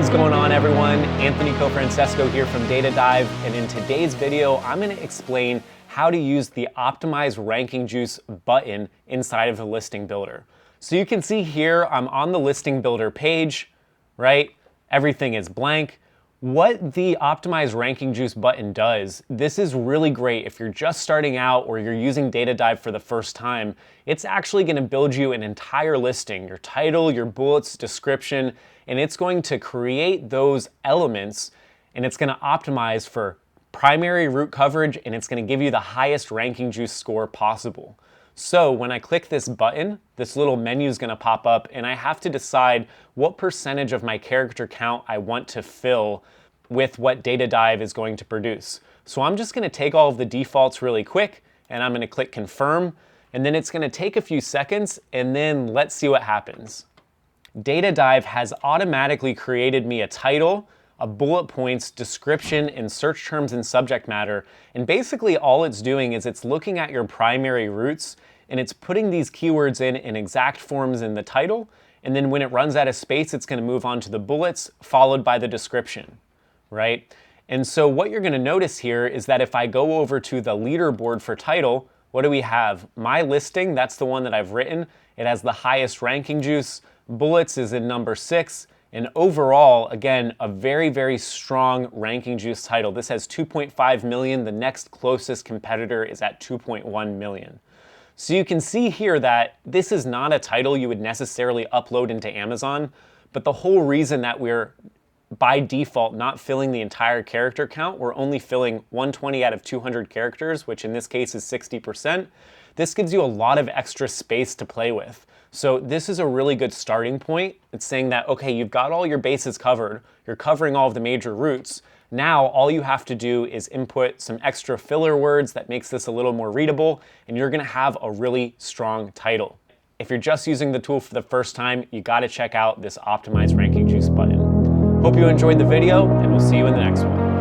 is going on, everyone? Anthony Cofrancesco here from Data Dive, and in today's video, I'm going to explain how to use the Optimize Ranking Juice button inside of the listing builder. So you can see here, I'm on the listing builder page, right? Everything is blank. What the Optimize Ranking Juice button does, this is really great if you're just starting out or you're using Data Dive for the first time. It's actually going to build you an entire listing, your title, your bullets, description, and it's going to create those elements, and it's going to optimize for primary route coverage, and it's going to give you the highest ranking juice score possible. So when I click this button, this little menu is going to pop up, and I have to decide what percentage of my character count I want to fill with what Data Dive is going to produce. So I'm just going to take all of the defaults really quick, and I'm going to click confirm, and then it's going to take a few seconds, and then let's see what happens. Data Dive has automatically created me a title, a bullet points, description, and search terms and subject matter. And basically all it's doing is it's looking at your primary routes and it's putting these keywords in exact forms in the title. And then when it runs out of space, it's going to move on to the bullets followed by the description, right? And so what you're going to notice here is that if I go over to the leaderboard for title, what do we have? My listing, that's the one that I've written. It has the highest ranking juice. Bullets is in number 6. And overall, again, a very, very strong ranking juice title. This has 2.5 million. The next closest competitor is at 2.1 million. So you can see here that this is not a title you would necessarily upload into Amazon, but the whole reason that we're by default not filling the entire character count, we're only filling 120 out of 200 characters, which in this case is 60%. This gives you a lot of extra space to play with. So this is a really good starting point. It's saying that, okay, you've got all your bases covered, you're covering all of the major routes. Now all you have to do is input some extra filler words that makes this a little more readable, and you're gonna have a really strong title. If you're just using the tool for the first time, you gotta check out this Optimize Ranking Juice button. Hope you enjoyed the video, and we'll see you in the next one.